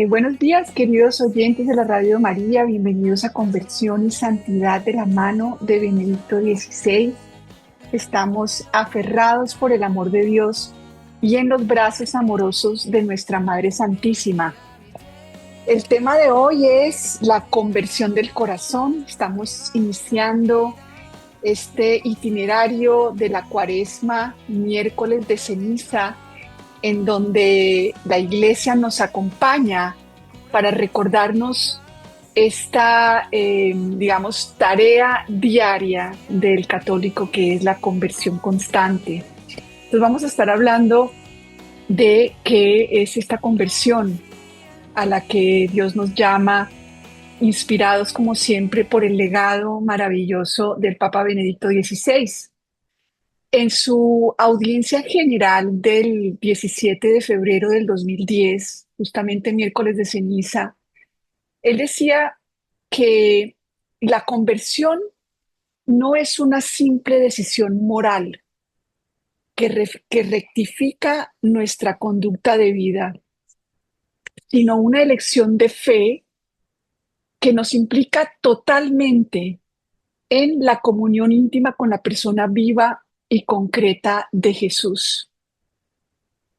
Buenos días, queridos oyentes de la Radio María. Bienvenidos a Conversión y Santidad de la mano de Benedicto XVI. Estamos aferrados por el amor de Dios y en los brazos amorosos de nuestra Madre Santísima. El tema de hoy es la conversión del corazón. Estamos iniciando este itinerario de la Cuaresma, miércoles de ceniza, en donde la Iglesia nos acompaña para recordarnos esta, digamos, tarea diaria del católico que es la conversión constante. Entonces vamos a estar hablando de qué es esta conversión a la que Dios nos llama, inspirados como siempre por el legado maravilloso del Papa Benedicto XVI. En su audiencia general del 17 de febrero del 2010, justamente miércoles de ceniza, él decía que la conversión no es una simple decisión moral que rectifica nuestra conducta de vida, sino una elección de fe que nos implica totalmente en la comunión íntima con la persona viva y concreta de Jesús.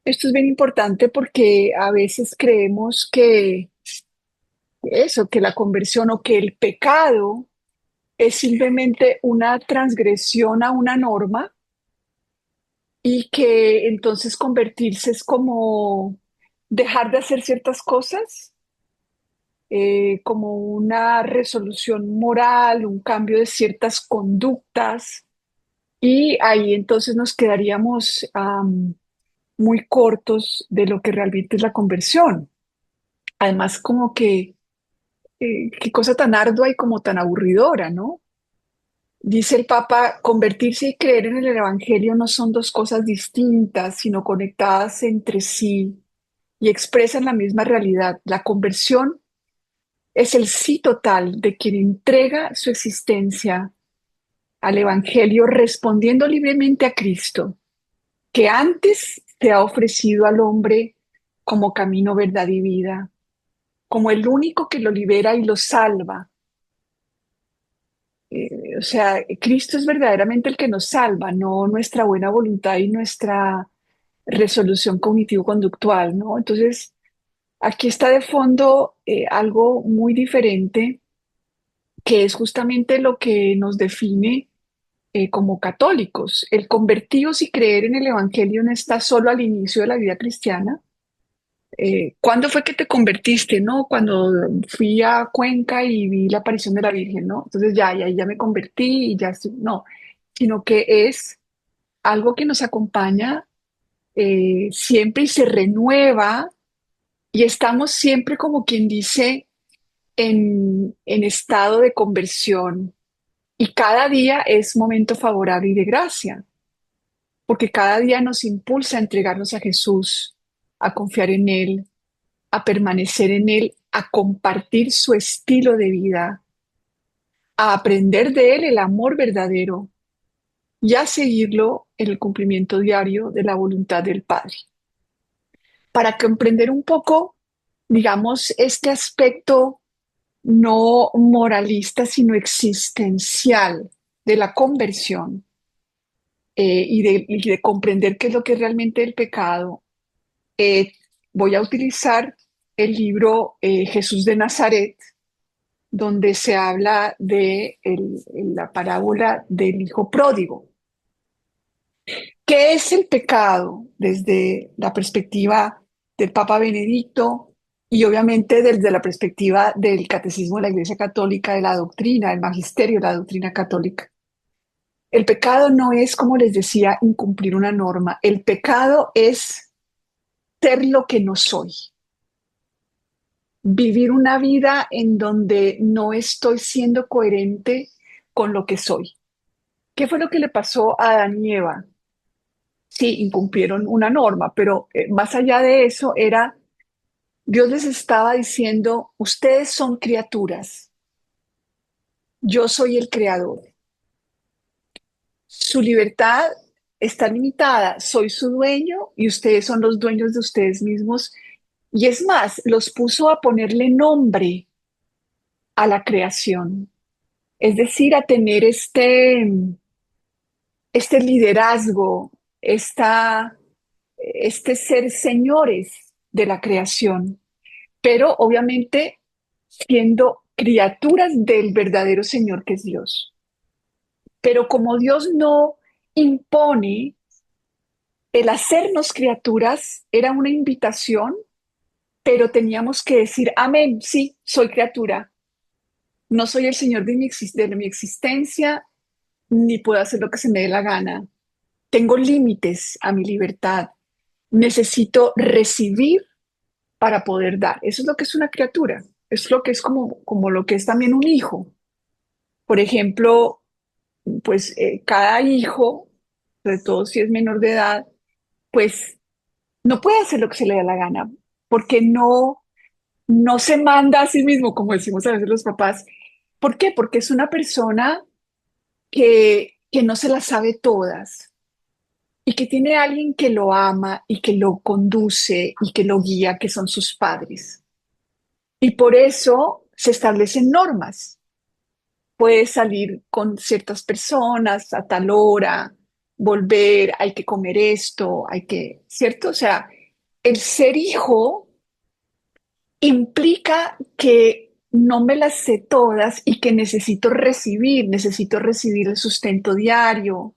Esto es bien importante porque a veces creemos que eso, que la conversión o que el pecado es simplemente una transgresión a una norma y que entonces convertirse es como dejar de hacer ciertas cosas, como una resolución moral, un cambio de ciertas conductas, y ahí entonces nos quedaríamos muy cortos de lo que realmente es la conversión. Además, como que qué cosa tan ardua y como tan aburridora, ¿no? Dice el Papa, convertirse y creer en el Evangelio no son dos cosas distintas, sino conectadas entre sí y expresan la misma realidad. La conversión es el sí total de quien entrega su existencia al Evangelio respondiendo libremente a Cristo, que antes se ha ofrecido al hombre como camino, verdad y vida, como el único que lo libera y lo salva. O sea, Cristo es verdaderamente el que nos salva, no nuestra buena voluntad y nuestra resolución cognitivo-conductual, ¿no? Entonces, aquí está de fondo algo muy diferente, que es justamente lo que nos define como católicos. El convertidos y creer en el Evangelio no está solo al inicio de la vida cristiana. ¿Cuándo fue que te convertiste? No, cuando fui a Cuenca y vi la aparición de la Virgen, ¿no? Entonces ya me convertí y ya estoy, no, sino que es algo que nos acompaña siempre y se renueva y estamos siempre como quien dice en estado de conversión y cada día es momento favorable y de gracia, porque cada día nos impulsa a entregarnos a Jesús, a confiar en Él, a permanecer en Él, a compartir su estilo de vida, a aprender de Él el amor verdadero y a seguirlo en el cumplimiento diario de la voluntad del Padre. Para comprender un poco, digamos, este aspecto no moralista, sino existencial de la conversión y de comprender qué es lo que es realmente el pecado, eh, voy a utilizar el libro Jesús de Nazaret, donde se habla de la parábola del hijo pródigo. ¿Qué es el pecado desde la perspectiva del Papa Benedicto y obviamente desde la perspectiva del catecismo de la Iglesia Católica, de la doctrina, del magisterio de la doctrina católica? El pecado no es, como les decía, incumplir una norma. El pecado es ser lo que no soy, vivir una vida en donde no estoy siendo coherente con lo que soy. ¿Qué fue lo que le pasó a Adán y Eva? Sí, incumplieron una norma, pero más allá de eso era, Dios les estaba diciendo, ustedes son criaturas, yo soy el creador. Su libertad está limitada, soy su dueño y ustedes son los dueños de ustedes mismos Y es más, los puso a ponerle nombre a la creación, es decir, a tener este liderazgo, este ser señores de la creación, pero obviamente siendo criaturas del verdadero Señor que es Dios. Pero como Dios no impone, el hacernos criaturas era una invitación, pero teníamos que decir, amén, sí, soy criatura, no soy el Señor de mi existencia, ni puedo hacer lo que se me dé la gana. Tengo límites a mi libertad. Necesito recibir para poder dar. Eso es lo que es una criatura. Es lo que es como lo que es también un hijo. Por ejemplo, pues cada hijo, sobre todo si es menor de edad, pues no puede hacer lo que se le da la gana, porque no se manda a sí mismo, como decimos a veces los papás. ¿Por qué? Porque es una persona que no se las sabe todas y que tiene a alguien que lo ama y que lo conduce y que lo guía, que son sus padres. Y por eso se establecen normas. Puedes salir con ciertas personas a tal hora, volver, hay que comer esto, ¿cierto? O sea, el ser hijo implica que no me las sé todas y que necesito recibir el sustento diario,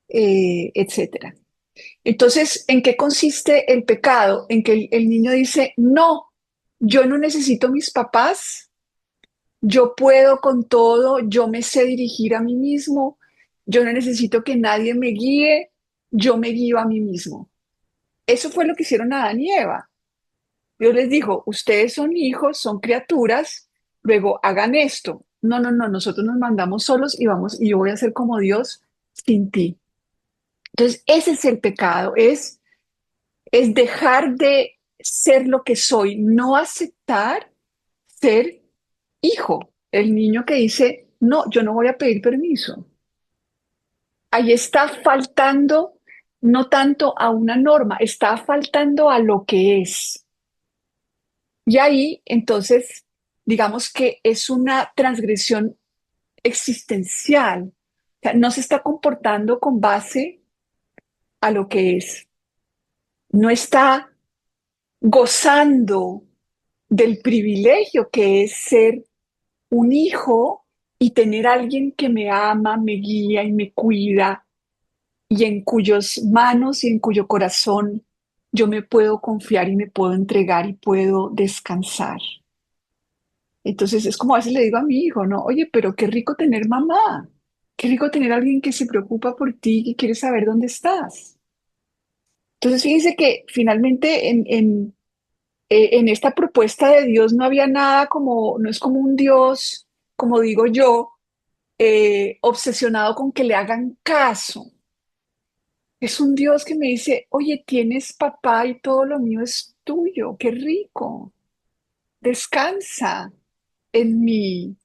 etcétera. Entonces, ¿en qué consiste el pecado? En que el niño dice, no, yo no necesito mis papás, yo puedo con todo, yo me sé dirigir a mí mismo, yo no necesito que nadie me guíe, yo me guío a mí mismo. Eso fue lo que hicieron Adán y Eva. Dios les dijo, ustedes son hijos, son criaturas, luego hagan esto. No, no, no, nosotros nos mandamos solos y vamos, y yo voy a ser como Dios sin ti. Entonces, ese es el pecado, es dejar de ser lo que soy, no aceptar ser hijo, el niño que dice, no, yo no voy a pedir permiso. Ahí está faltando no tanto a una norma, está faltando a lo que es. Y ahí, entonces, digamos que es una transgresión existencial. O sea, no se está comportando con base a lo que es. No está gozando del privilegio que es ser un hijo y tener a alguien que me ama, me guía y me cuida y en cuyos manos y en cuyo corazón yo me puedo confiar y me puedo entregar y puedo descansar. Entonces es como a veces le digo a mi hijo, ¿no? Oye, pero qué rico tener mamá, qué rico tener a alguien que se preocupa por ti, que quiere saber dónde estás. Entonces fíjense que finalmente en esta propuesta de Dios no había nada como, no es como un Dios, como digo yo, obsesionado con que le hagan caso. Es un Dios que me dice, oye, tienes papá y todo lo mío es tuyo, qué rico, descansa en mí,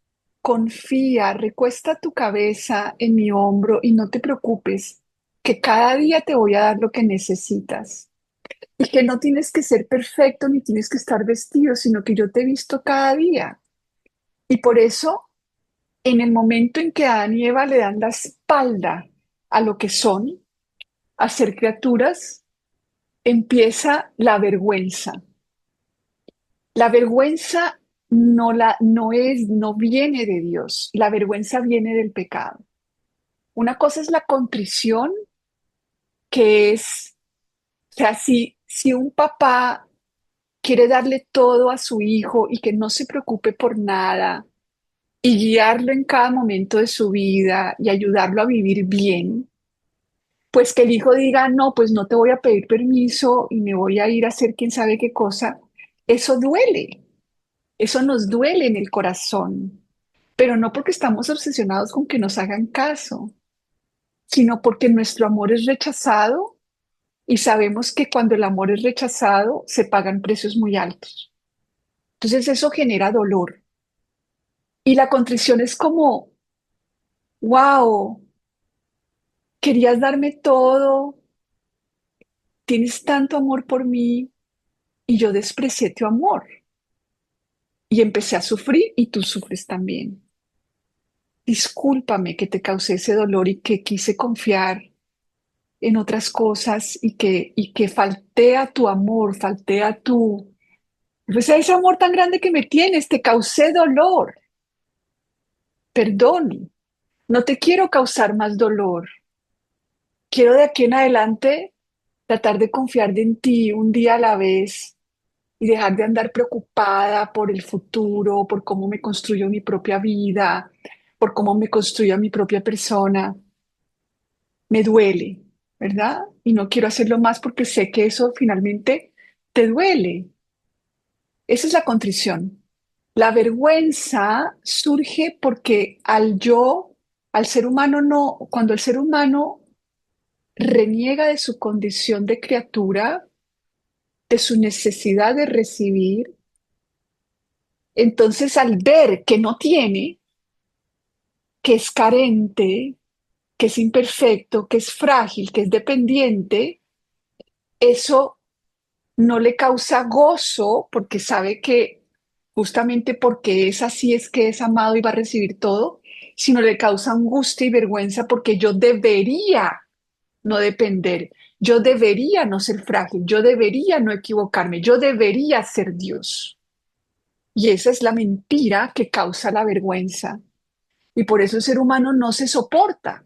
confía, recuesta tu cabeza en mi hombro y no te preocupes, que cada día te voy a dar lo que necesitas y que no tienes que ser perfecto ni tienes que estar vestido, sino que yo te he visto cada día. Y por eso, en el momento en que Adán y Eva le dan la espalda a lo que son, a ser criaturas, empieza la vergüenza. La vergüenza no viene de Dios, la vergüenza viene del pecado. Una cosa es la contrición, que es, o sea, si un papá quiere darle todo a su hijo y que no se preocupe por nada y guiarlo en cada momento de su vida y ayudarlo a vivir bien, pues que el hijo diga, no, pues no te voy a pedir permiso y me voy a ir a hacer quién sabe qué cosa, eso duele, eso nos duele en el corazón, pero no porque estamos obsesionados con que nos hagan caso, sino porque nuestro amor es rechazado y sabemos que cuando el amor es rechazado se pagan precios muy altos. Entonces eso genera dolor. Y la contrición es como, wow, querías darme todo, tienes tanto amor por mí, y yo desprecié tu amor y empecé a sufrir y tú sufres también. Discúlpame que te causé ese dolor y que quise confiar en otras cosas y que falté a tu amor, falté a tu, pues a ese amor tan grande que me tienes, te causé dolor, perdón, no te quiero causar más dolor, quiero de aquí en adelante tratar de confiar en ti un día a la vez y dejar de andar preocupada por el futuro, por cómo me construyo mi propia vida, por cómo me construyo mi propia persona. Me duele, ¿verdad? Y no quiero hacerlo más porque sé que eso finalmente te duele. Esa es la contrición. La vergüenza surge porque al ser humano no, cuando el ser humano reniega de su condición de criatura, de su necesidad de recibir, entonces al ver que no tiene, que es carente, que es imperfecto, que es frágil, que es dependiente, eso no le causa gozo porque sabe que justamente porque es así es que es amado y va a recibir todo, sino le causa angustia y vergüenza porque yo debería no depender, yo debería no ser frágil, yo debería no equivocarme, yo debería ser Dios. Y esa es la mentira que causa la vergüenza. Y por eso el ser humano no se soporta,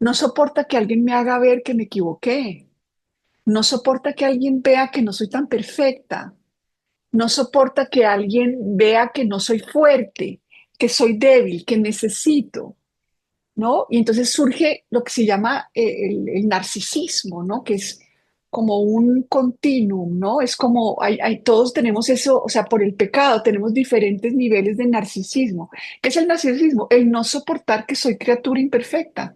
no soporta que alguien me haga ver que me equivoqué, no soporta que alguien vea que no soy tan perfecta, no soporta que alguien vea que no soy fuerte, que soy débil, que necesito, ¿no? Y entonces surge lo que se llama el narcisismo, ¿no? Que es como un continuum, ¿no? Es como, todos tenemos eso, o sea, por el pecado tenemos diferentes niveles de narcisismo. ¿Qué es el narcisismo? El no soportar que soy criatura imperfecta,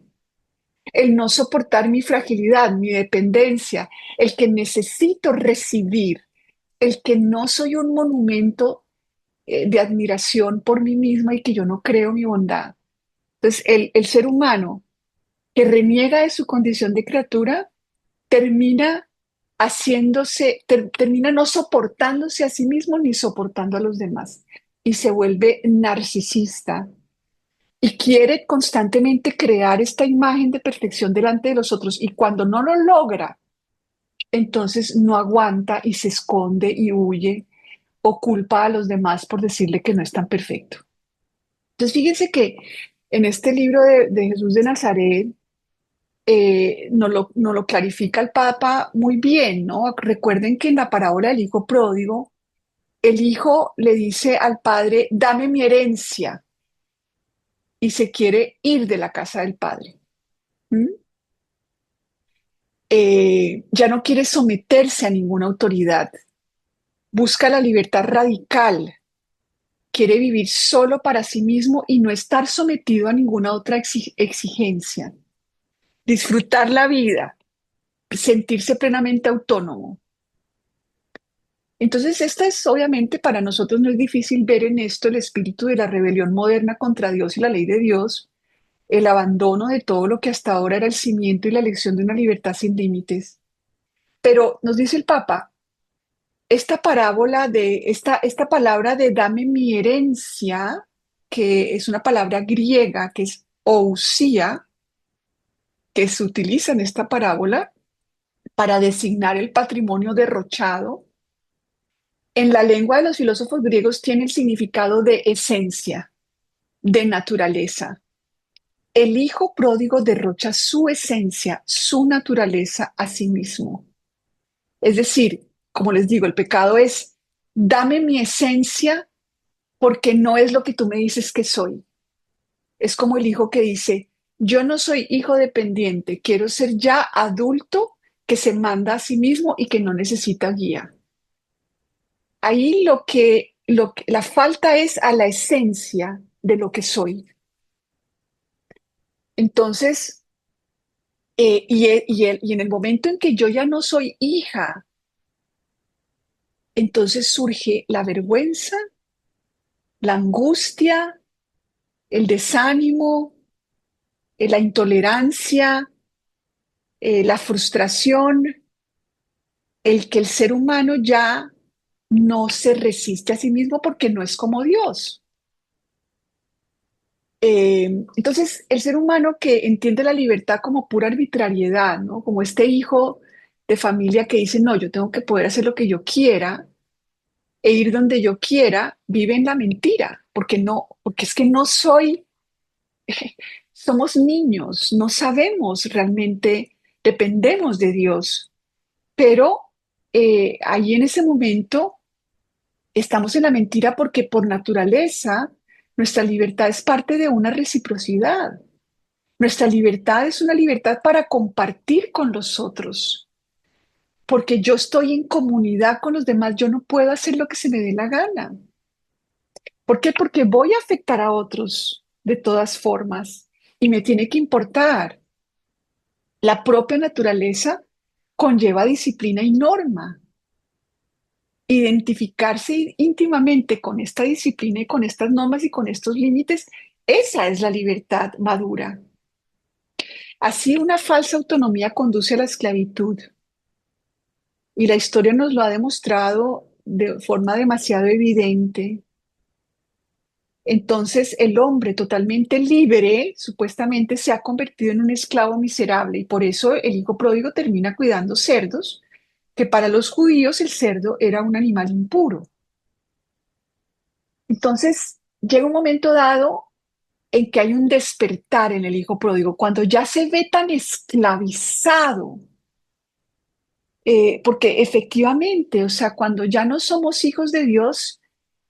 el no soportar mi fragilidad, mi dependencia, el que necesito recibir, el que no soy un monumento de admiración por mí misma y que yo no creo mi bondad. Entonces, el ser humano que reniega de su condición de criatura termina termina no soportándose a sí mismo ni soportando a los demás y se vuelve narcisista y quiere constantemente crear esta imagen de perfección delante de los otros y cuando no lo logra, entonces no aguanta y se esconde y huye o culpa a los demás por decirle que no es tan perfecto. Entonces, fíjense que en este libro de Jesús de Nazaret nos lo clarifica el Papa muy bien, ¿no? Recuerden que en la parábola del hijo pródigo, el hijo le dice al padre, dame mi herencia, y se quiere ir de la casa del padre. ¿Mm? Ya no quiere someterse a ninguna autoridad, busca la libertad radical, quiere vivir solo para sí mismo y no estar sometido a ninguna otra exigencia, disfrutar la vida, sentirse plenamente autónomo. Entonces, esta es obviamente para nosotros no es difícil ver en esto el espíritu de la rebelión moderna contra Dios y la ley de Dios, el abandono de todo lo que hasta ahora era el cimiento y la elección de una libertad sin límites. Pero nos dice el Papa, esta parábola esta palabra de dame mi herencia, que es una palabra griega que es ousia, que se utiliza en esta parábola para designar el patrimonio derrochado, en la lengua de los filósofos griegos tiene el significado de esencia, de naturaleza. El hijo pródigo derrocha su esencia, su naturaleza a sí mismo. Es decir, como les digo, el pecado es, dame mi esencia porque no es lo que tú me dices que soy. Es como el hijo que dice, yo no soy hijo dependiente, quiero ser ya adulto que se manda a sí mismo y que no necesita guía. Ahí la falta es a la esencia de lo que soy. Entonces, y en el momento en que yo ya no soy hija, entonces surge la vergüenza, la angustia, el desánimo, la intolerancia, la frustración, el que el ser humano ya no se resiste a sí mismo porque no es como Dios. Entonces, el ser humano que entiende la libertad como pura arbitrariedad, ¿no? Como este hijo de familia que dice, no, yo tengo que poder hacer lo que yo quiera e ir donde yo quiera, vive en la mentira, porque no, porque es que no soy, somos niños, no sabemos realmente, dependemos de Dios, pero ahí en ese momento estamos en la mentira porque por naturaleza nuestra libertad es parte de una reciprocidad. Nuestra libertad es una libertad para compartir con los otros, porque yo estoy en comunidad con los demás, yo no puedo hacer lo que se me dé la gana. ¿Por qué? Porque voy a afectar a otros de todas formas y me tiene que importar. La propia naturaleza conlleva disciplina y norma. Identificarse íntimamente con esta disciplina y con estas normas y con estos límites, esa es la libertad madura. Así una falsa autonomía conduce a la esclavitud y la historia nos lo ha demostrado de forma demasiado evidente. Entonces el hombre totalmente libre supuestamente se ha convertido en un esclavo miserable y por eso el hijo pródigo termina cuidando cerdos, que para los judíos el cerdo era un animal impuro. Entonces llega un momento dado en que hay un despertar en el hijo pródigo, cuando ya se ve tan esclavizado, porque efectivamente, o sea, cuando ya no somos hijos de Dios,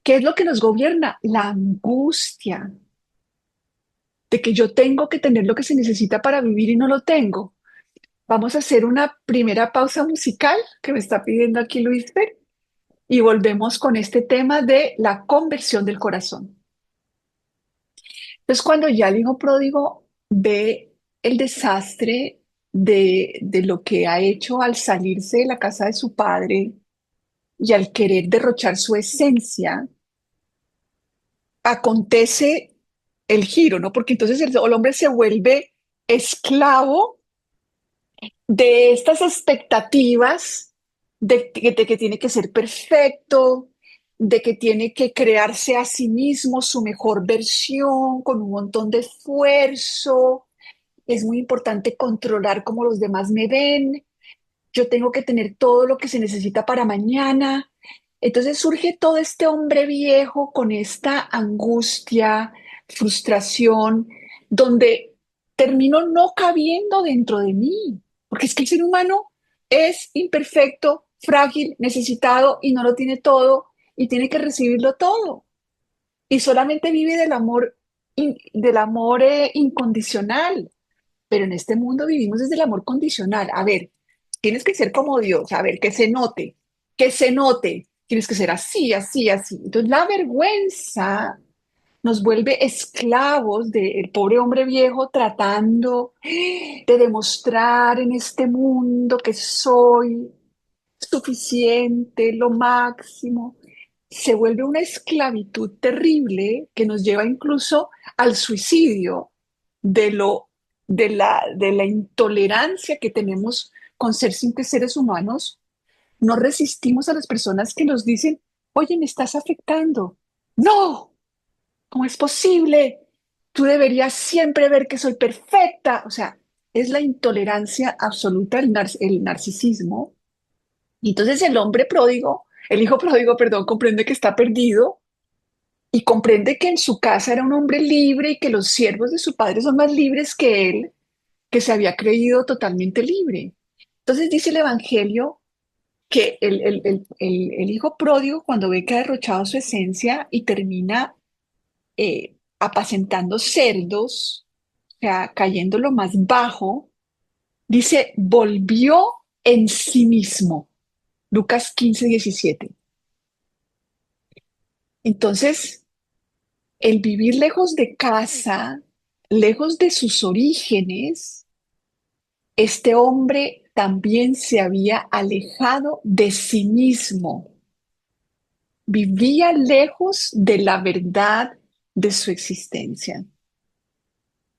¿qué es lo que nos gobierna? La angustia de que yo tengo que tener lo que se necesita para vivir y no lo tengo. Vamos a hacer una primera pausa musical que me está pidiendo aquí Luisfer y volvemos con este tema de la conversión del corazón. Entonces, cuando ya el hijo pródigo ve el desastre de lo que ha hecho al salirse de la casa de su padre y al querer derrochar su esencia, acontece el giro, ¿no? Porque entonces el hombre se vuelve esclavo de estas expectativas de que tiene que ser perfecto, de que tiene que crearse a sí mismo su mejor versión con un montón de esfuerzo. Es muy importante controlar cómo los demás me ven. Yo tengo que tener todo lo que se necesita para mañana. Entonces surge todo este hombre viejo con esta angustia, frustración, donde termino no cabiendo dentro de mí, porque es que el ser humano es imperfecto, frágil, necesitado y no lo tiene todo y tiene que recibirlo todo. Y solamente vive del amor incondicional. Pero en este mundo vivimos desde el amor condicional. A ver, tienes que ser como Dios, a ver, que se note, tienes que ser así, así, así. Entonces la vergüenza nos vuelve esclavos del pobre hombre viejo tratando de demostrar en este mundo que soy suficiente, lo máximo. Se vuelve una esclavitud terrible que nos lleva incluso al suicidio de de la intolerancia que tenemos con ser simples seres humanos. No resistimos a las personas que nos dicen, oye, me estás afectando. No, ¿cómo es posible? Tú deberías siempre ver que soy perfecta. O sea, es la intolerancia absoluta, el narcisismo. Y entonces el hombre pródigo, el hijo pródigo, perdón, comprende que está perdido y comprende que en su casa era un hombre libre y que los siervos de su padre son más libres que él, que se había creído totalmente libre. Entonces dice el Evangelio que el hijo pródigo, cuando ve que ha derrochado su esencia y termina apacentando cerdos, o sea, cayendo lo más bajo, dice, volvió en sí mismo. Lucas 15:17. Entonces, el vivir lejos de casa, lejos de sus orígenes, este hombre también se había alejado de sí mismo, vivía lejos de la verdad de su existencia.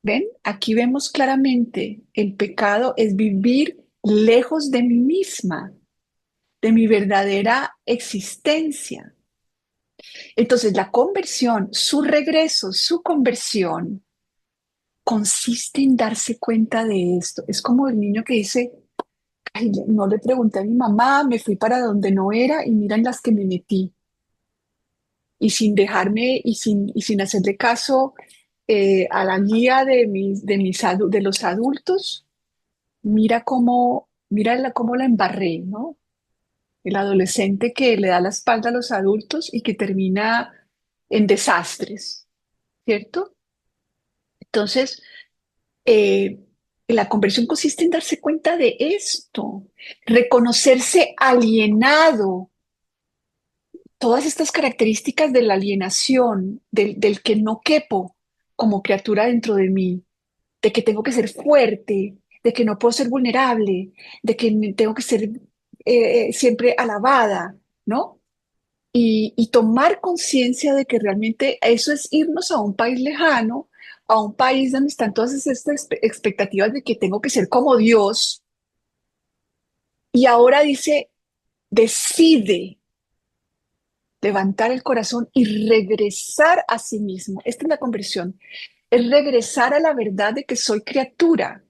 ¿Ven? Aquí vemos claramente, el pecado es vivir lejos de mí misma. de mi verdadera existencia. Entonces, la conversión, su regreso, su conversión, consiste en darse cuenta de esto. Es como el niño que dice, ay, no le pregunté a mi mamá, me fui para donde no era y miran las que me metí. Y sin dejarme y sin hacerle caso a la guía de los adultos, cómo la embarré, ¿no? El adolescente que le da la espalda a los adultos y que termina en desastres, ¿cierto? Entonces, eh, la conversión consiste en darse cuenta de esto, reconocerse alienado, todas estas características de la alienación, del que no quepo como criatura dentro de mí, de que tengo que ser fuerte, de que no puedo ser vulnerable, de que tengo que ser siempre alabada, ¿no? Y tomar conciencia de que realmente eso es irnos a un país lejano, a un país donde están todas estas expectativas de que tengo que ser como Dios. Y ahora dice, decide levantar el corazón y regresar a sí mismo. Esta es la conversión, es regresar a la verdad de que soy criatura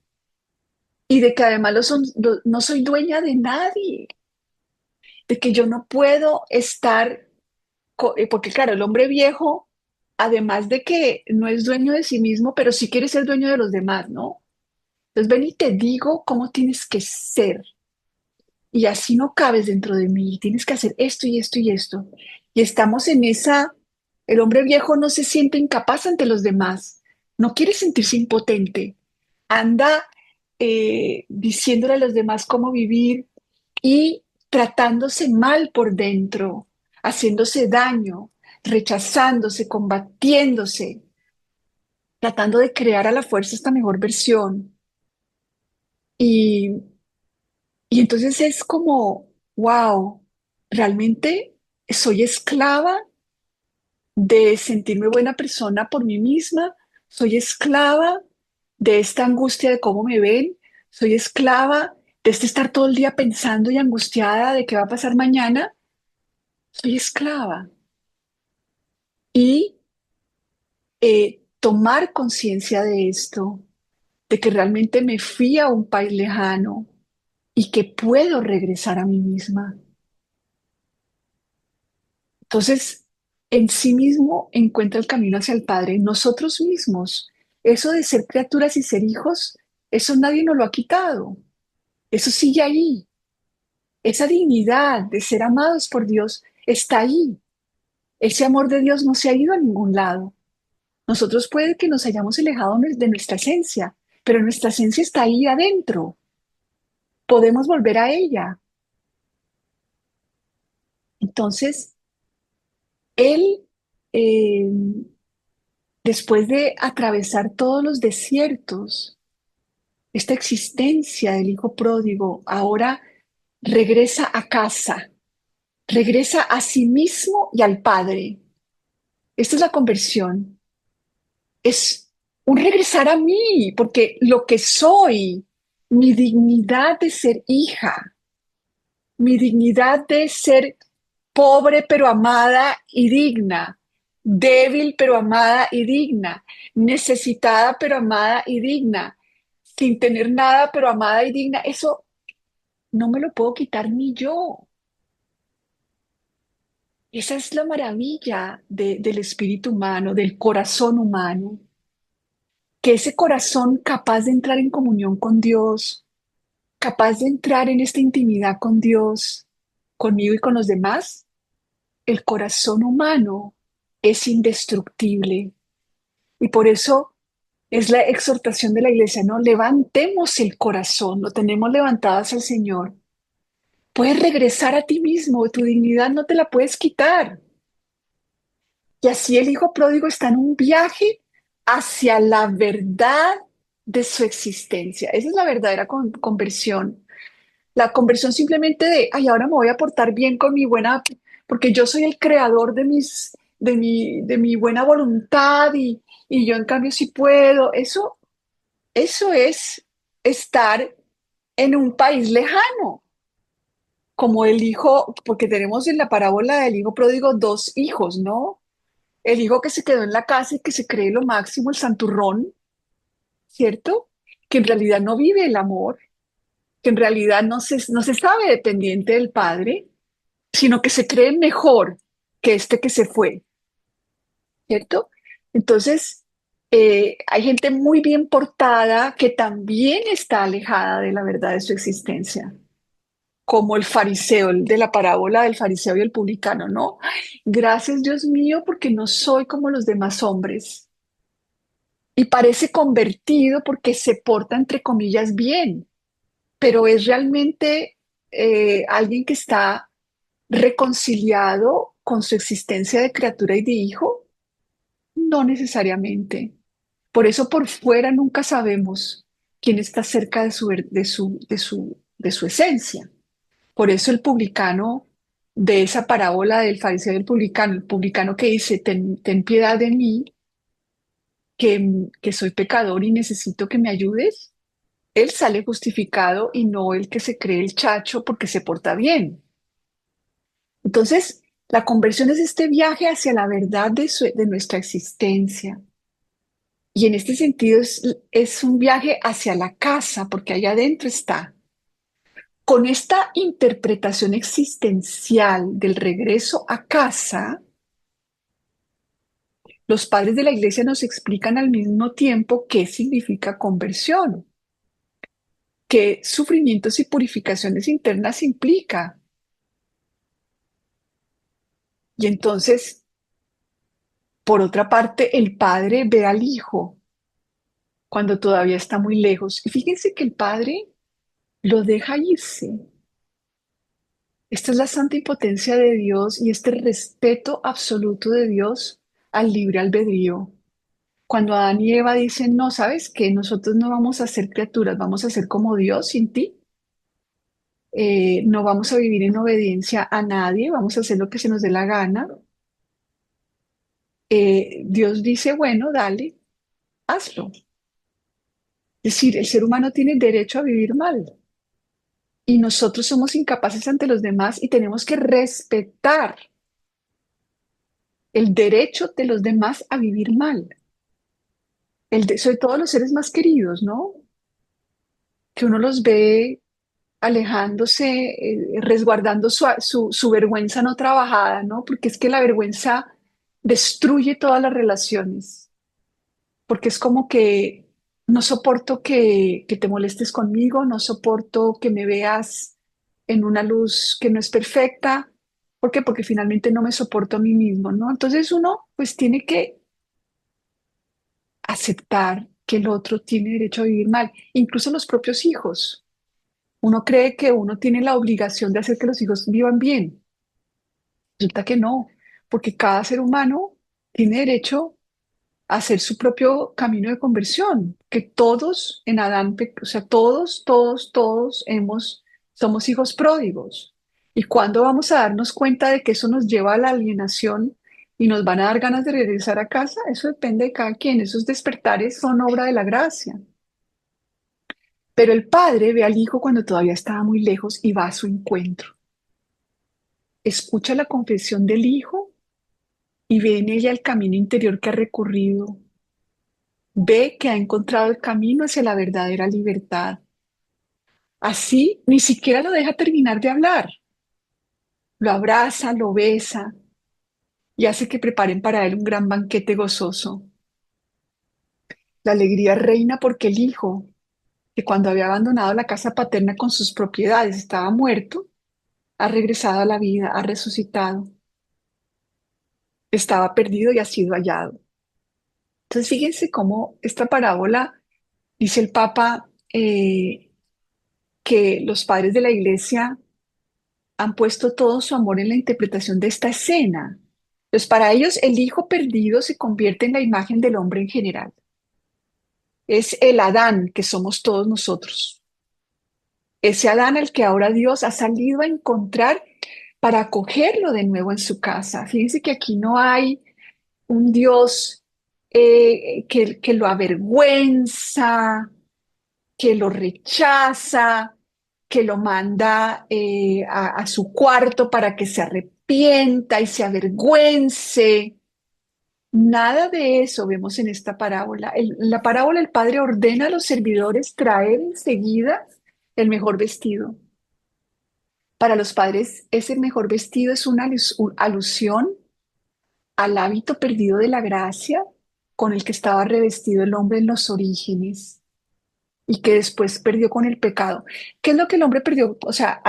y de que además no soy dueña de nadie, de que yo no puedo estar porque claro, el hombre viejo, además de que no es dueño de sí mismo, pero sí quiere ser dueño de los demás, ¿no? Entonces ven y te digo cómo tienes que ser. Y así no cabes dentro de mí. Tienes que hacer esto y esto y esto. Y estamos en esa, el hombre viejo no se siente incapaz ante los demás. No quiere sentirse impotente. Anda diciéndole a los demás cómo vivir y tratándose mal por dentro, haciéndose daño, rechazándose, combatiéndose, tratando de crear a la fuerza esta mejor versión. Y, y entonces es como, wow, realmente soy esclava de sentirme buena persona por mí misma, soy esclava de esta angustia de cómo me ven, soy esclava de este estar todo el día pensando y angustiada de qué va a pasar mañana, soy esclava. Y tomar conciencia de esto, de que realmente me fui a un país lejano y que puedo regresar a mí misma. Entonces, en sí mismo encuentra el camino hacia el Padre, nosotros mismos. Eso de ser criaturas y ser hijos, eso nadie nos lo ha quitado. Eso sigue ahí. Esa dignidad de ser amados por Dios está ahí. Ese amor de Dios no se ha ido a ningún lado. Nosotros puede que nos hayamos alejado de nuestra esencia, pero nuestra esencia está ahí adentro. Podemos volver a ella. Entonces, Él, eh, después de atravesar todos los desiertos, esta existencia del hijo pródigo, ahora regresa a casa, regresa a sí mismo y al Padre. Esta es la conversión. Es un regresar a mí, porque lo que soy, mi dignidad de ser hija, mi dignidad de ser pobre pero amada y digna, débil pero amada y digna, necesitada pero amada y digna, sin tener nada pero amada y digna, eso no me lo puedo quitar ni yo. Esa es la maravilla del espíritu humano, del corazón humano, que ese corazón capaz de entrar en comunión con Dios, capaz de entrar en esta intimidad con Dios, conmigo y con los demás, el corazón humano es indestructible. Y por eso es la exhortación de la iglesia, ¿no? Levantemos el corazón, lo tenemos levantado hacia el Señor. Puedes regresar a ti mismo, tu dignidad no te la puedes quitar. Y así el hijo pródigo está en un viaje hacia la verdad de su existencia. Esa es la verdadera conversión. La conversión simplemente de, ay, ahora me voy a portar bien con mi buena, porque yo soy el creador de mi buena voluntad y yo en cambio sí puedo. Eso es estar en un país lejano. como el hijo, porque tenemos en la parábola del hijo pródigo dos hijos, ¿no? El hijo que se quedó en la casa y que se cree lo máximo, el santurrón, ¿cierto? Que en realidad no vive el amor, que en realidad no se sabe dependiente del padre, sino que se cree mejor que este que se fue, ¿cierto? Entonces, hay gente muy bien portada que también está alejada de la verdad de su existencia, como el fariseo, el de la parábola del fariseo y el publicano, ¿no? Gracias, Dios mío, porque no soy como los demás hombres. Y parece convertido porque se porta, entre comillas, bien, pero es realmente alguien que está reconciliado con su existencia de criatura y de hijo. No necesariamente. Por eso por fuera nunca sabemos quién está cerca de su esencia. Por eso el publicano de esa parábola del fariseo y el publicano que dice, ten piedad de mí, que soy pecador y necesito que me ayudes, él sale justificado y no el que se cree el chacho porque se porta bien. Entonces, la conversión es este viaje hacia la verdad de nuestra existencia. Y en este sentido es un viaje hacia la casa, porque allá adentro está. Con esta interpretación existencial del regreso a casa, los padres de la iglesia nos explican al mismo tiempo qué significa conversión, qué sufrimientos y purificaciones internas implica. Y entonces, por otra parte, el padre ve al hijo cuando todavía está muy lejos. Y fíjense que el padre lo deja irse. Esta es la santa impotencia de Dios y este respeto absoluto de Dios al libre albedrío. Cuando Adán y Eva dicen, no, ¿sabes qué? Nosotros no vamos a ser criaturas, vamos a ser como Dios sin ti. No vamos a vivir en obediencia a nadie, vamos a hacer lo que se nos dé la gana. Dios dice, bueno, dale, hazlo. Es decir, el ser humano tiene derecho a vivir mal y nosotros somos incapaces ante los demás y tenemos que respetar el derecho de los demás a vivir mal. Sobre todo los seres más queridos, ¿no? Que uno los ve alejándose, resguardando su vergüenza no trabajada, ¿no? Porque es que la vergüenza destruye todas las relaciones, porque es como que no soporto que te molestes conmigo, no soporto que me veas en una luz que no es perfecta. ¿Por qué? Porque finalmente no me soporto a mí mismo, ¿no? Entonces uno pues tiene que aceptar que el otro tiene derecho a vivir mal, incluso los propios hijos. Uno cree que uno tiene la obligación de hacer que los hijos vivan bien. Resulta que no, porque cada ser humano tiene derecho a hacer su propio camino de conversión, que todos en Adán, o sea, todos somos hijos pródigos. ¿Y cuándo vamos a darnos cuenta de que eso nos lleva a la alienación y nos van a dar ganas de regresar a casa? Eso depende de cada quien. Esos despertares son obra de la gracia. Pero el padre ve al hijo cuando todavía estaba muy lejos y va a su encuentro. Escucha la confesión del hijo y ve en ella el camino interior que ha recorrido. Ve que ha encontrado el camino hacia la verdadera libertad. Así ni siquiera lo deja terminar de hablar. Lo abraza, lo besa y hace que preparen para él un gran banquete gozoso. La alegría reina porque el hijo, que cuando había abandonado la casa paterna con sus propiedades estaba muerto, ha regresado a la vida, ha resucitado. Estaba perdido y ha sido hallado. Entonces, fíjense cómo esta parábola, dice el Papa, que los padres de la iglesia han puesto todo su amor en la interpretación de esta escena. Pues para ellos el hijo perdido se convierte en la imagen del hombre en general. Es el Adán que somos todos nosotros. Ese Adán al que ahora Dios ha salido a encontrar para acogerlo de nuevo en su casa. Fíjense que aquí no hay un Dios que lo avergüenza, que lo rechaza, que lo manda a su cuarto para que se arrepienta y se avergüence. Nada de eso vemos en esta parábola. En la parábola el padre ordena a los servidores traer enseguida el mejor vestido. Para los padres, ese mejor vestido es una alusión al hábito perdido de la gracia con el que estaba revestido el hombre en los orígenes y que después perdió con el pecado. ¿Qué es lo que el hombre perdió? O sea,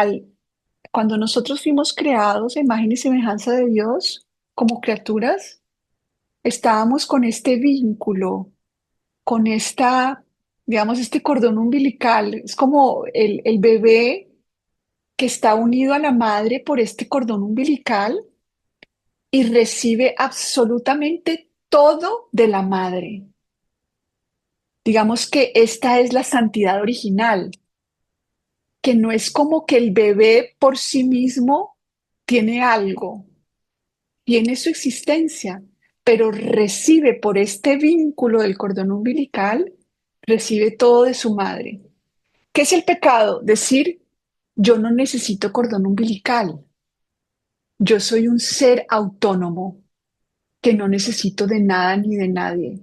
cuando nosotros fuimos creados a imagen y semejanza de Dios como criaturas, estábamos con este vínculo, con digamos, este cordón umbilical. Es como el bebé que está unido a la madre por este cordón umbilical y recibe absolutamente todo de la madre. Digamos que esta es la santidad original, que no es como que el bebé por sí mismo tiene algo, tiene su existencia, pero recibe por este vínculo del cordón umbilical, recibe todo de su madre. ¿Qué es el pecado? Decir, yo no necesito cordón umbilical, yo soy un ser autónomo que no necesito de nada ni de nadie.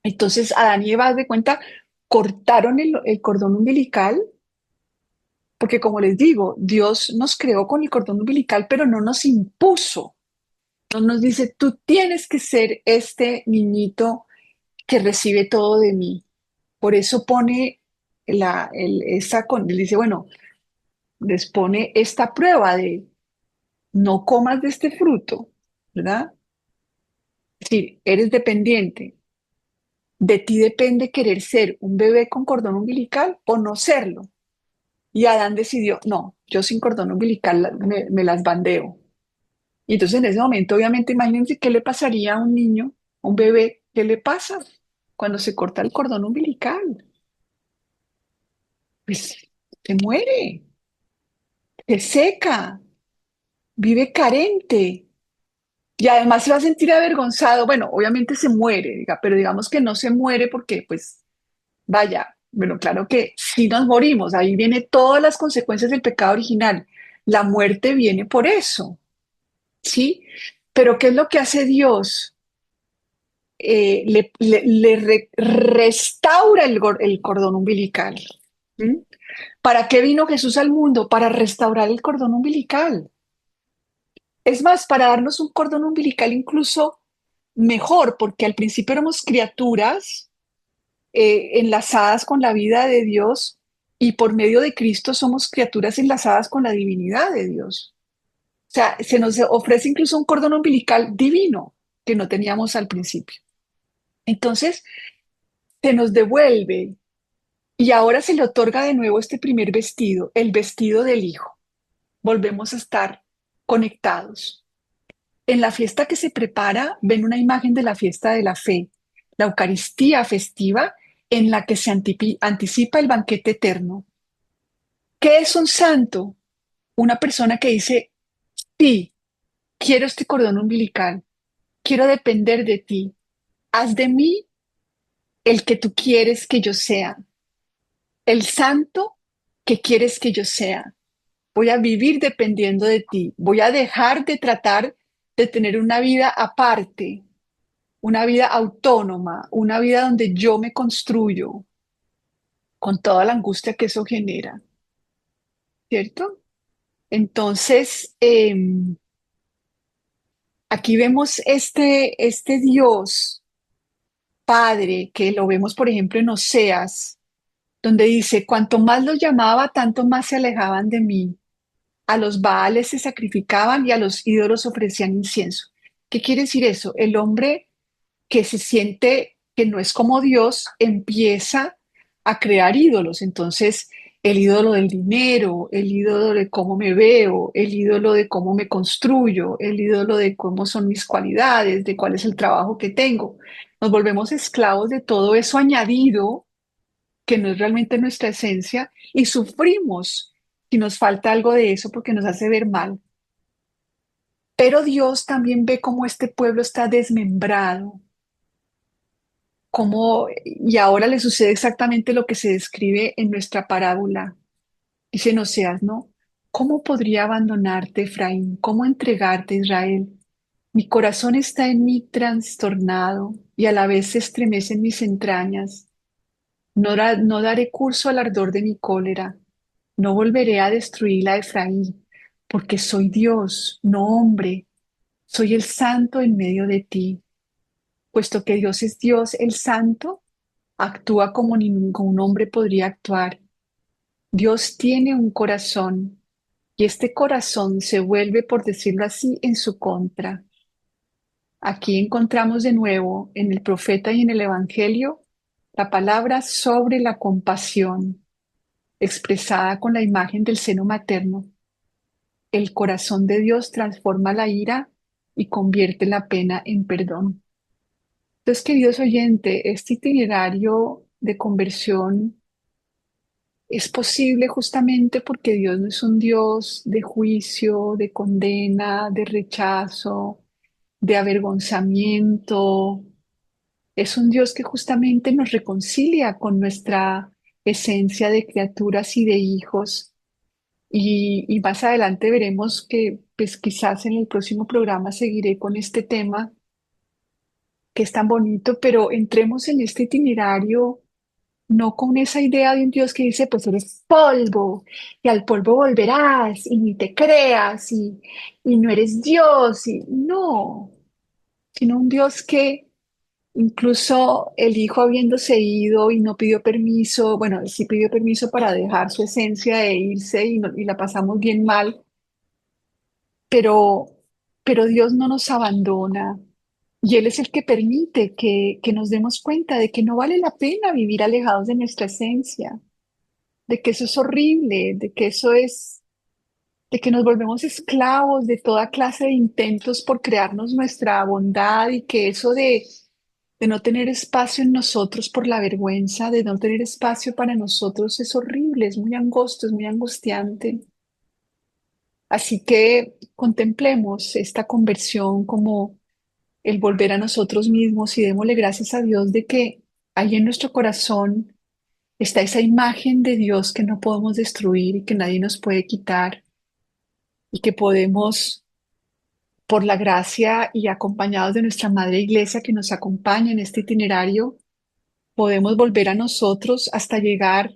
Entonces, Adán y Eva, haz de cuenta, cortaron el cordón umbilical, porque como les digo, Dios nos creó con el cordón umbilical, pero no nos impuso. No nos dice, tú tienes que ser este niñito que recibe todo de mí. Por eso pone él dice, bueno, les pone esta prueba de no comas de este fruto, ¿verdad? Es decir, eres dependiente. De ti depende querer ser un bebé con cordón umbilical o no serlo. Y Adán decidió, no, yo sin cordón umbilical me las bandeo. Y entonces en ese momento, obviamente, imagínense qué le pasaría a un niño, a un bebé, ¿qué le pasa cuando se corta el cordón umbilical? Pues se muere, se seca, vive carente y además se va a sentir avergonzado. Bueno, obviamente se muere, pero digamos que no se muere porque, pues, vaya, bueno, claro que si nos morimos, ahí viene todas las consecuencias del pecado original. La muerte viene por eso, ¿sí? Pero ¿qué es lo que hace Dios? Restaura el cordón umbilical. ¿Mm? ¿Para qué vino Jesús al mundo? Para restaurar el cordón umbilical. Es más, para darnos un cordón umbilical incluso mejor, porque al principio éramos criaturas enlazadas con la vida de Dios y por medio de Cristo somos criaturas enlazadas con la divinidad de Dios. O sea, se nos ofrece incluso un cordón umbilical divino que no teníamos al principio. Entonces, se nos devuelve y ahora se le otorga de nuevo este primer vestido, el vestido del Hijo. Volvemos a estar conectados. En la fiesta que se prepara, ven una imagen de la fiesta de la fe, la Eucaristía festiva en la que se anticipa el banquete eterno. ¿Qué es un santo? Una persona que dice, sí, quiero este cordón umbilical, quiero depender de ti, haz de mí el que tú quieres que yo sea, el santo que quieres que yo sea. Voy a vivir dependiendo de ti, voy a dejar de tratar de tener una vida aparte, una vida autónoma, una vida donde yo me construyo con toda la angustia que eso genera, ¿cierto? Entonces, aquí vemos este Dios Padre, que lo vemos, por ejemplo, en Oseas, donde dice, cuanto más los llamaba, tanto más se alejaban de mí. A los Baales se sacrificaban y a los ídolos ofrecían incienso. ¿Qué quiere decir eso? El hombre que se siente que no es como Dios empieza a crear ídolos. Entonces, el ídolo del dinero, el ídolo de cómo me veo, el ídolo de cómo me construyo, el ídolo de cómo son mis cualidades, de cuál es el trabajo que tengo. Nos volvemos esclavos de todo eso añadido que no es realmente nuestra esencia y sufrimos si nos falta algo de eso porque nos hace ver mal. Pero Dios también ve cómo este pueblo está desmembrado, y ahora le sucede exactamente lo que se describe en nuestra parábola. Dice en Oseas, ¿no? ¿Cómo podría abandonarte, Efraín? ¿Cómo entregarte, Israel? Mi corazón está en mí trastornado y a la vez se estremecen mis entrañas. No daré curso al ardor de mi cólera. No volveré a destruir a Efraín, porque soy Dios, no hombre. Soy el santo en medio de ti. Puesto que Dios es Dios, el santo, actúa como ningún hombre podría actuar. Dios tiene un corazón y este corazón se vuelve, por decirlo así, en su contra. Aquí encontramos de nuevo en el profeta y en el evangelio la palabra sobre la compasión, expresada con la imagen del seno materno. El corazón de Dios transforma la ira y convierte la pena en perdón. Entonces, queridos oyentes, este itinerario de conversión es posible justamente porque Dios no es un Dios de juicio, de condena, de rechazo, de avergonzamiento. Es un Dios que justamente nos reconcilia con nuestra esencia de criaturas y de hijos. Y más adelante veremos que, pues quizás en el próximo programa seguiré con este tema que es tan bonito, pero entremos en este itinerario no con esa idea de un Dios que dice, pues eres polvo y al polvo volverás y ni te creas y no eres Dios y no, sino un Dios que incluso el hijo habiéndose ido y no pidió permiso, bueno, sí pidió permiso para dejar su esencia e irse y la pasamos bien mal, pero, pero Dios no nos abandona y Él es el que permite que nos demos cuenta de que no vale la pena vivir alejados de nuestra esencia, de que eso es horrible, de que eso es, de que nos volvemos esclavos de toda clase de intentos por crearnos nuestra bondad y que eso de no tener espacio en nosotros por la vergüenza, de no tener espacio para nosotros es horrible, es muy angosto, es muy angustiante. Así que contemplemos esta conversión como el volver a nosotros mismos y démosle gracias a Dios de que ahí en nuestro corazón está esa imagen de Dios que no podemos destruir y que nadie nos puede quitar y que podemos, por la gracia y acompañados de nuestra Madre Iglesia que nos acompaña en este itinerario, podemos volver a nosotros hasta llegar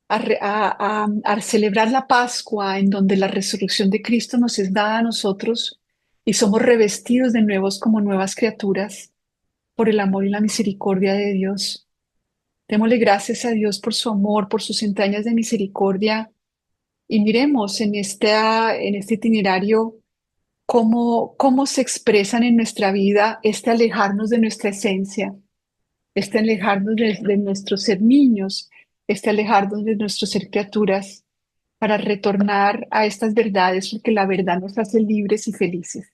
a celebrar la Pascua, en donde la resurrección de Cristo nos es dada a nosotros y somos revestidos de nuevos como nuevas criaturas por el amor y la misericordia de Dios. Démosle gracias a Dios por su amor, por sus entrañas de misericordia y miremos en este itinerario cómo se expresan en nuestra vida este alejarnos de nuestra esencia, este alejarnos de nuestro ser niños, este alejarnos de nuestro ser criaturas, para retornar a estas verdades, porque la verdad nos hace libres y felices.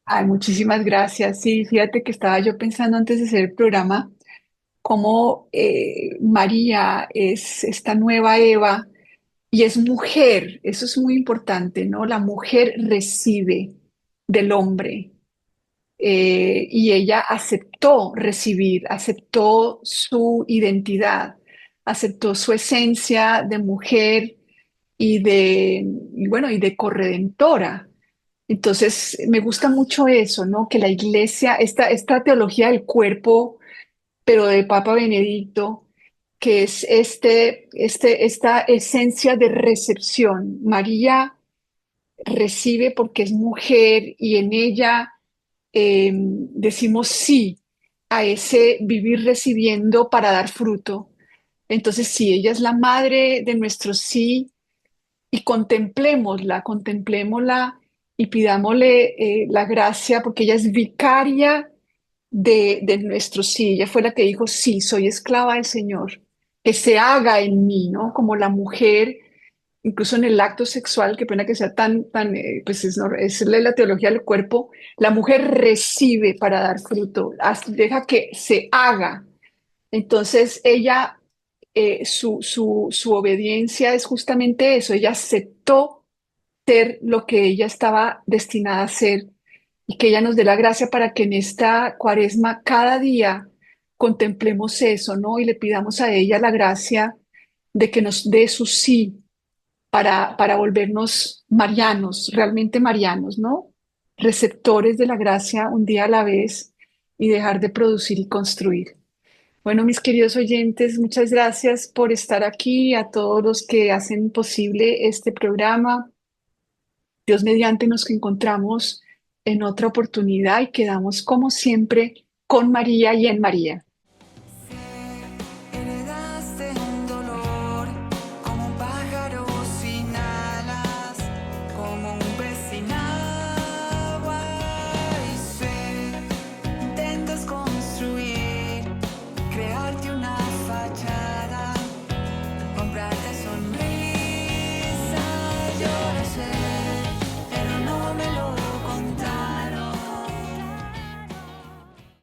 Ay, muchísimas gracias. Sí, fíjate que estaba yo pensando antes de hacer el programa, cómo María es esta nueva Eva y es mujer. Eso es muy importante, ¿no? La mujer recibe del hombre y ella aceptó recibir, aceptó su identidad, aceptó su esencia de mujer y de corredentora. Entonces, me gusta mucho eso, ¿no? Que la iglesia, esta teología del cuerpo, pero de Papa Benedicto, que es esta esencia de recepción. María recibe porque es mujer y en ella decimos sí a ese vivir recibiendo para dar fruto. Entonces, sí, ella es la madre de nuestro sí y contemplémosla y pidámosle la gracia porque ella es vicaria de nuestro sí. Ella fue la que dijo, sí, soy esclava del Señor, que se haga en mí, ¿no? Como la mujer, incluso en el acto sexual, qué pena que sea pues es la teología del cuerpo, la mujer recibe para dar fruto, deja que se haga. Entonces ella, su obediencia es justamente eso, ella aceptó ser lo que ella estaba destinada a ser y que ella nos dé la gracia para que en esta cuaresma cada día contemplemos eso, ¿no? Y le pidamos a ella la gracia de que nos dé su sí, para volvernos marianos, realmente marianos, ¿no? Receptores de la gracia un día a la vez y dejar de producir y construir. Bueno, mis queridos oyentes, muchas gracias por estar aquí, a todos los que hacen posible este programa. Dios mediante nos encontramos en otra oportunidad y quedamos como siempre con María y en María.